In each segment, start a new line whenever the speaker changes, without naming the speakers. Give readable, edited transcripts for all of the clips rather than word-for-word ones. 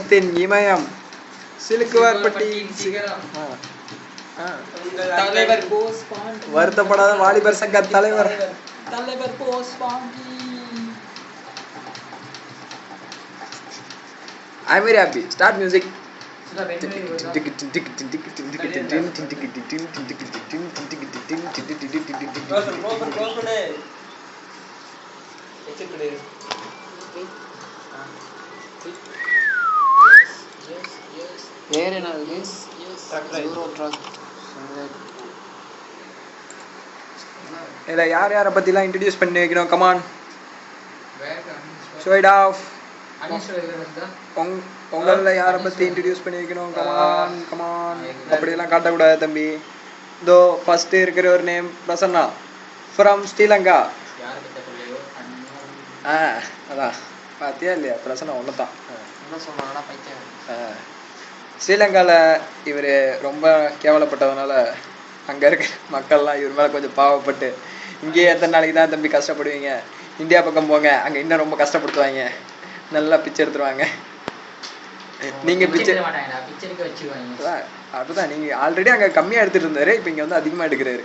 இமயம் சிலுக்குவார்பட்டி
தலைவர் போஸ் பாண்டி
வருத்தப்படாத வாலிபர் சங்க தலைவர்
Bose Pandi.
I'm very happy. Start music. இல்ல யார் யாரை பத்திலாம் இன்ட்ரோடியூஸ் பண்ணி வைக்கணும்? Come on. Show it off. உங்கள யாரை பத்தி இன்ட்ரோடியூஸ் பண்ணி வைக்கணும்? Come on. அப்படியெல்லாம் காட்டக்கூடாது தம்பி. இதோ ஃபர்ஸ்ட் இருக்கிற ஒரு நேம் பிரசன்னா ஃப்ரம் ஸ்ரீலங்கா. அதான் பாத்தியா இல்லையா? பிரசன்னா ஒண்ணுதான். ஸ்ரீலங்கால இவர் ரொம்ப கேவலப்பட்டதுனால அங்க இருக்க மக்கள்லாம் இவர் மேல கொஞ்சம் பாவப்பட்டு, இங்கேயே எத்தனை நாளைக்கு தான் தம்பி கஷ்டப்படுவீங்க, இந்தியா பக்கம் போங்க, அங்க இன்னும் ரொம்ப கஷ்டப்படுத்துவாங்க, நல்லா பிச்சை எடுத்துருவாங்க. நீங்க பிச்சை அதுதான் நீங்க ஆல்ரெடி அங்க கம்மியா எடுத்துட்டு இருந்தாரு, இப்ப இங்க வந்து அதிகமா எடுக்கிறாரு.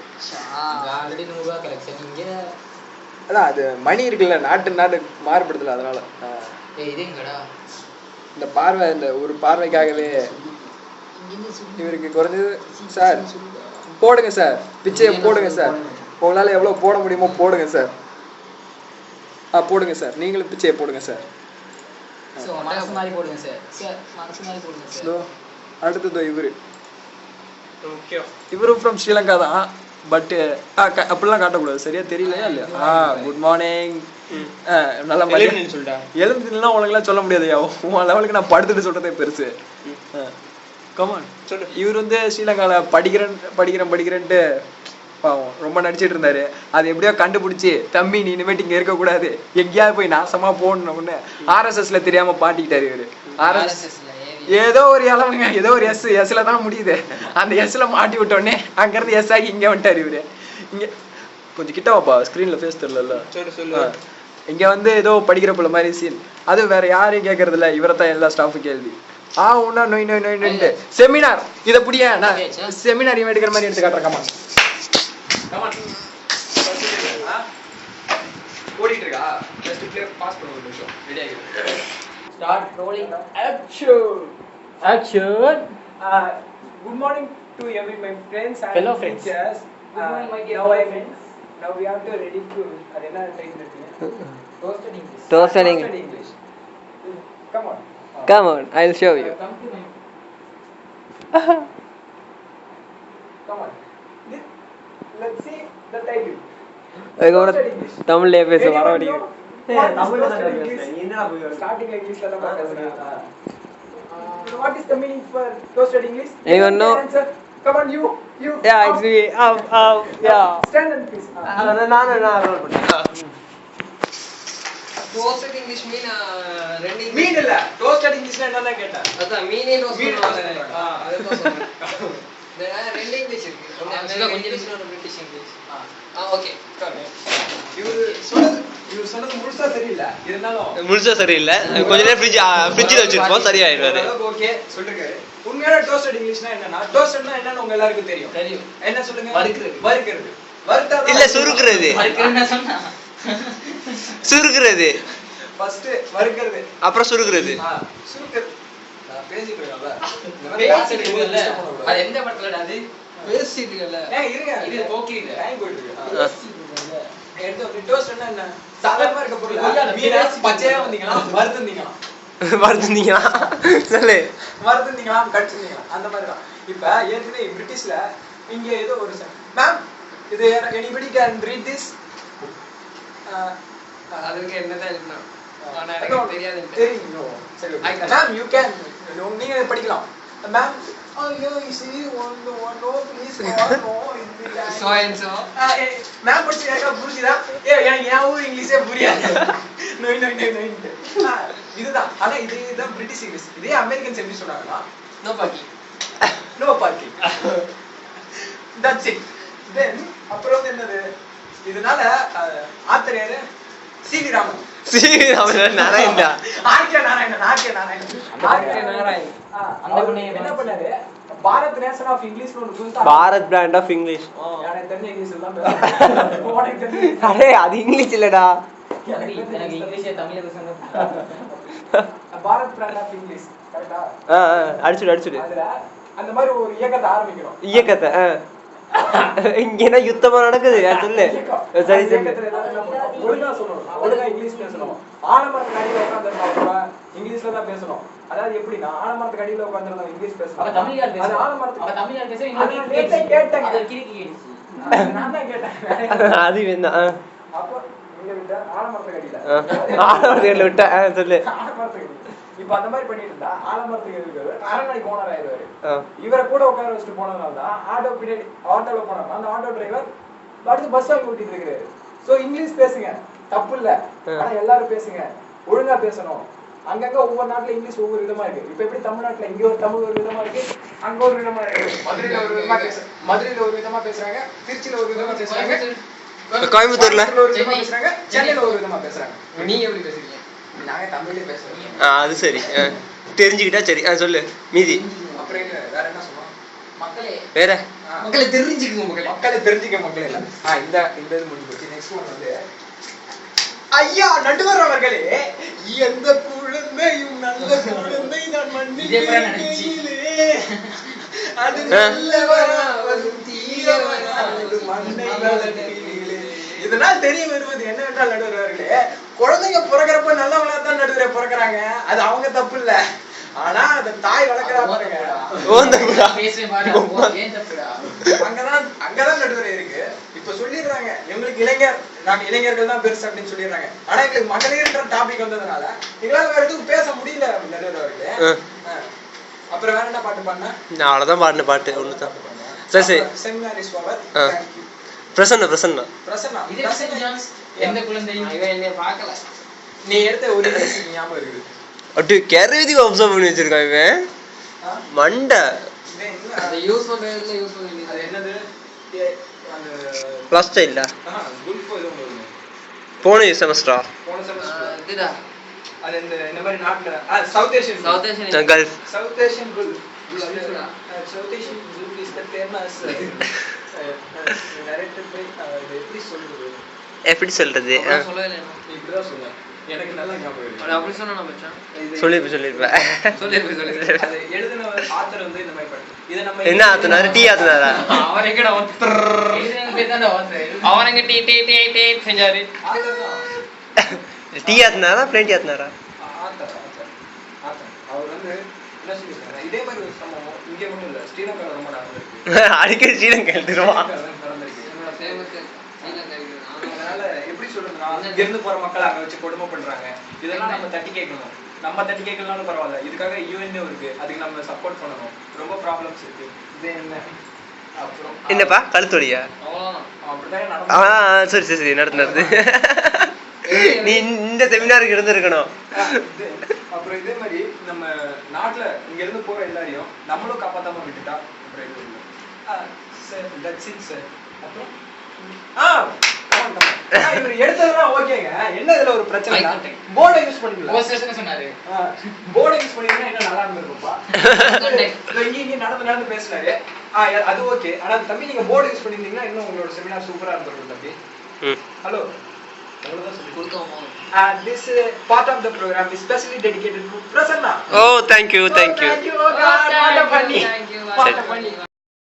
அதான் அது மணி இருக்குல்ல, நாட்டு நாடு மாறுபடுத்தல, அதனால இந்த பார்வை, இந்த ஒரு பார்வைக்காகவே இவருக்கு குறைஞ்சது. சார் போடுங்க சார், பிச்சையை போடுங்க சார், உங்களால எவ்வளவு போட முடியுமோ போடுங்க சார். போடுங்க சார், நீங்களும் பிச்சையை போடுங்க சார். அடுத்தது இவரும் ஃப்ரம் ஸ்ரீலங்கா தான், பட் அப்படிலாம் காட்டக்கூடாது, சரியா தெரியலையா இல்லையா? குட் மார்னிங், நல்ல மாதிரி எழுந்துலாம் உனக்குலாம் சொல்ல முடியாது, உன் லெவலுக்கு நான் படுத்துட்டு சொல்றதே பெருசு. கமான் சொல்லு. இவர் வந்து ஸ்ரீலங்கால படிக்கிறேன்ட்டு பாவம் ரொம்ப நடிச்சிட்டு இருந்தாரு. அது எப்படியோ கண்டுபிடிச்சி, தம்பி நீ இனிமேட்டு இங்க இருக்க கூடாது, எங்கேயாவது போய் நாசமா போடணும்னு RSSல தெரியாம பாட்டிக்கிட்டாரு இவரு. RSS ஏதோ ஒரு இளவுங்க, ஏதோ ஒரு எஸ்ல தான் முடியுது, அந்த எஸ்ல மாட்டி விட்டோடனே அங்க இருந்து எஸ் ஆகி இங்க வந்துட்டாரு இவரு. இங்க கொஞ்சம் கிட்ட வாப்பா, ஸ்கிரீன்ல ஃபேஸ் தெரியல. இங்க வந்து ஏதோ படிக்கிற போல மாதிரி சீன், அது வேற யாரையும் கேட்கறது இல்ல, இவரைத்தான் எல்லா ஸ்டாஃபும் கேள்வி. உன்னா நோய் நோய் நோய் நோய் செமினார், இதை புடிய நான் செமினார் இவன் எடுக்கிற மாதிரி எடுத்து காட்டுறேன். ஓடிட்டு இருக்கா? ஜஸ்ட் ப்ளே பாஸ் பண்ணு, ஒரு நிமிஷம் ரெடி ஆகிடு. Start rolling action. Good morning to every my friends and fellow teachers. Good morning my dear friends. Now we have to ready to arena time toasted English. Come on, I'll show you. Come on. Let's see the title. தமிழ்ல பேச வர முடியும். தமிழ்ல என்னடா போய் ஸ்டார்டிங்ல இங்கிலீஷ்ல தான் பேசுறீங்க. What is the meaning for toasted English? Anyone know? Come on, you. Yeah, it's me. Yeah. Stand and please. நான் ரோல் பண்ணேன். toasted English mean இல்ல, toasted Englishனா என்னன்னா கேட்டேன். அதான் மீனே toasted அதுதான் சொல்றேன். ரெண்டு இங்கிலீஷ் இருக்கு, ஒன்னு கொஞ்சம் இங்கிலீஷ், ஒன்னு பிரிட்டிஷ் இங்கிலீஷ். ஓகே இவரு சொன்னது முழுசா தெரியல, இருந்தாலும்
முழுசா சரியில்லை, கொஞ்ச நேரம் ஃப்ரிட்ஜில் வச்சிருப்போம், சரியாயிடுவாரு.
ஓகே சொல்லிருக்காரு. உண்மையான டோஸ்டட் இங்கிலீஷ்னா என்னன்னா, டோஸ்டட்னா என்னன்னு உங்க எல்லாருக்கும் தெரியும். என்ன சொல்லுங்க? வறுக்கிறது. வறுத்தா
இல்ல சுருக்குறது. சுருக்குறது
ஃபர்ஸ்ட் வறுக்கிறது,
அப்புறம் சுருக்குறது.
சுருக்குறது நான் பேசிட்டு இருக்கேன்ல,
அது எந்த படத்துலடா? அது பேசிட்டு இருக்கல.
இருங்க,
இது ஓகே இல்ல, டைம் போயிட்டு இருக்கு.
எடுத்து டோஸ்ட்னா என்ன? சாதாரணமா இருக்க பொருள், மீனா பச்சையா வந்தீங்களா, வறுத்தீங்களா சொல்லு, வறுத்தீங்களா கடிச்சீங்களா, அந்த மாதிரி தான். இப்ப ஏற்கனவே பிரிட்டிஷ்ல இங்க ஏதோ ஒரு மேம், இது anybody can read this?
அதுக்கு என்னதான் எழுதணும்? ஆனா எனக்கு தெரியாது.
தெரியும். சரி மேம், you can, நீங்க படிக்கலாம். Ma'am, you see one no please no
so and so
ma'am படிச்சு எனக்கு புரியுதா? எனக்கு என் ஊர் இங்கிலீஷே புரியாது. நோய் நோய் நோய் நோய் இதுதான். ஆனா இதுதான் பிரிட்டிஷ் இங்கிலீஷ். இதே அமெரிக்கன்ஸ் எப்படி சொல்றாங்கன்னா,
no parking.
That's it. Then அப்புறம் வந்து என்னது, இதனால ஆத்தர் யாரு? சி.வி. ராமன்.
நாராயணா
ஆர்கே நாராயணன் ஆர்கே நாராயணன்
அந்த பொண்ணு
என்ன பண்ணாரு பாரத் நேஷன் ஆஃப் இங்கிலீஷ்னு ஒன்று புதுசா
பாரத் பிராண்ட் ஆஃப் இங்கிலீஷ்.
எனக்கு தெரிஞ்ச இங்கிலீஷ் எல்லாம் பேசுறேன். உனக்கு தெரிஞ்ச
அரே அது இங்கிலீஷ் இல்லடா.
எனக்கு இங்கிலீஷே தமிழ்ல பேசுங்க.
பாரத் பிராண்ட் ஆஃப் இங்கிலீஷ் கரெக்டா?
அடிச்சுடு
அதுல அந்த மாதிரி ஒரு இயக்கத்தை ஆரம்பிக்கிறோம்.
இயக்கத்தை இங்க என்ன யுத்தமா நடக்குது சொல்லு. சரி சரி
ஒழுங்கா சொல்லணும், ஒழுங்கா இங்கிலீஷ் பேசணும். ஆலமரத்துக்கு அடியில உட்காந்துருந்தா இங்கிலீஷ்ல தான் பேசணும். அதாவது எப்படின்னா ஆலமரத்துக்கு அடியில உட்காந்துருந்தா இங்கிலீஷ் பேசணும். அது ஆலமரத்துக்கு கேட்டேன். நான் தான் கேட்டேன்.
அது வேணா
அப்போ இங்க விட்ட ஆலமரத்துக்கு அடியில
ஆலமரத்துல விட்ட சொல்லு.
ஆலமரத்துக்கு இப்ப அந்த மாதிரி பண்ணிட்டு இருந்தா ஆலமரத்துக்கு இருக்காரு அரண்மனைக்கு ஓனர் ஆயிடுவாரு. இவரை கூட உட்கார வச்சுட்டு போனதுனால தான் ஆட்டோ பின்னாடி ஆட்டோல போனாங்க. அந்த ஆட்டோ டிரைவர் அடுத்து பஸ் வாங்கி ஓட்டிட்டு இருக்காரு. சோ இங்கிலீஷ் பேசுங்க, தப்பு இல்ல, ஆனா எல்லாரும் பேசுங்க, ஒழுங்கா பேசணும். அங்கங்க ஒவ்வொரு நாட்டுல இங்கிலீஷ் ஒவ்வொரு விதமா இருக்கு. இப்ப எப்படி தமிழ்நாட்டுல இங்க ஒரு தமிழ் ஒரு விதமா இருக்கு, அங்க ஒரு விதமா இருக்கு. மதுரையில ஒரு விதமா பேசுறாங்க, திருச்சியில ஒரு விதமா பேசுறாங்க,
கோயம்புத்தூர்ல
ஒரு விதமா பேசுறாங்க, சென்னையில ஒரு விதமா பேசுறாங்க.
நீங்க எப்படி பேசுறீங்க?
நாங்க தமிழ்லயே பேசுறோம்.
அது சரி. தெரிஞ்சுக்கிட்டா சரி. சொல்லு மீதி.
அப்புறம் என்ன வேற என்ன சொன்னோம்?
வேற
மக்களை தெரிஞ்சுக்கணும்.
மக்களை தெரிஞ்சுக்க மக்களே இல்ல. இந்த இது முடிஞ்சு போச்சு. நெக்ஸ்ட் ஒன் வந்து ஐயா நடுவர் அவர்களே, எந்த குழந்தையும் நல்ல குழந்தை நான் மண்ணிலே அது நல்லவராவது தீயவராவது மண்ணை வளர்த்திலே. இதனால் தெரிய வருவது என்னவென்றால் நடுவர் அவர்களே, குழந்தைங்க பிறக்கிறப்ப நல்லவங்களா தான் நடுவரை பிறக்கிறாங்க. அது அவங்க தப்பு இல்ல, ஆனா அந்த தாய் வளர்க்கிறா பாருங்க, அங்கதான் நடுவரை இருக்கு. இப்ப சொல்லிடுறாங்க எங்களுக்கு நாங்க இளைஞர்கள் தான் பெருசு அப்படின்னு சொல்லிடுறாங்க. ஆனா எங்களுக்கு மகளிர்ன்ற டாபிக் வந்ததுனால எங்களால வேற எதுவும் பேச முடியல நடுவர் அவர்களே. அப்புறம் வேற என்ன பாட்டு பண்ண?
நான் அவ்வளவுதான் பாடின பாட்டு ஒண்ணுதான். சரி சரி.
Seminar is over.
பிரசன்னா
எந்த குழந்தையும் இவன் என்னைய பார்க்கல.
நீ எடுத்த ஒரு ஞாபகம் இருக்குது.
அப்படி கேரவதி அப்சர்வ் பண்ணி வச்சிருக்கான் இவன் மண்டை.
அந்த யூஸ் பண்றதுல யூஸ் பண்ணி
அது என்னது? அந்த
பிளஸ் ஸ்டைல்ல
குல்ஃபோ ஏதோ ஒன்று
போன செமஸ்டரா
போன செமஸ்டர்
இதுடா.
அது இந்த மாதிரி நாட்டுல south Asian
gulf
south Asian gulf south Asian gulf is the famous narrated by எப்படி சொல்றது
சொல்லவே இல்லை.
இப்படிதான் சொல்லுவேன். எனக்கு நல்லா ஞாபகம் இருக்கு.
அப்படி சொன்னா நான் மச்சான்
சொல்லிருப்பேன்.
அது எழுதின ஆத்தர் வந்து இந்த மாதிரி பாட்டு. இத நம்ம
என்ன ஆத்துனாரு? டீ ஆத்துனாரா?
அவன் எங்கடா அவன் எங்க டீ டீ டீ டீ செஞ்சாரு.
டீ ஆத்துனாரா பிளேன் ஆத்துனாரா?
ஆத்தர் அவர் வந்து என்ன சொல்லிருக்காரு, இதே மாதிரி ஒரு சம்பவம் இங்கே மட்டும் இல்ல, ஸ்ரீலங்கால ரொம்ப நடந்திருக்கு.
அடிக்கடி ஸ்ரீலங்கா எழுதுருவான்.
என்னோட ஃபேவரட்
அதனால எப்படி சொல்றதுன்னா, இங்க இருந்து போற மக்கள் அங்க வச்சு கொடுமை பண்றாங்க. இதெல்லாம் நம்ம தட்டி கேட்கணும். நம்ம தட்டி கேட்கலனாலும் பரவாயில்ல, இதுக்காக யூஎன்ஏ இருக்கு, அதுக்கு நம்ம சப்போர்ட் பண்ணணும். ரொம்ப ப்ராப்ளம்ஸ் இருக்கு. இது என்ன அப்புறம்
என்னப்பா கழுத்தொடியா?
அப்படிதான்
சரி சரி சரி நடந்து நீ இந்த செமினாருக்கு இருந்திருக்கணும்.
அப்புறம் இதே மாதிரி நம்ம நாட்டுல இங்க இருந்து போற எல்லாரையும் நம்மளும் காப்பாத்தாம விட்டுட்டா அப்புறம் எதுவும் இல்லை. Sir that's it sir. அப்புறம் இவர் எடுத்ததுலாம் ஓகேங்க. என்ன இதுல ஒரு பிரச்சனை? போர்டை யூஸ் பண்ணிக்கலாம்.
சொன்னாரு
போர்டை யூஸ் பண்ணிருந்தா என்ன நல்லா இருந்திருக்கும்பா. இங்க நடந்து பேசினாரு, அது ஓகே. ஆனா தம்பி நீங்க போர்டு யூஸ் பண்ணிருந்தீங்கன்னா இன்னும் உங்களோட செமினார் சூப்பரா இருந்திருக்கும் தம்பி. ஹலோ, அவ்வளவுதான் சொல்லி கொடுத்தோம். This part of the program is specially dedicated to Prasanna.
Oh, thank you.
Oh God, what a funny.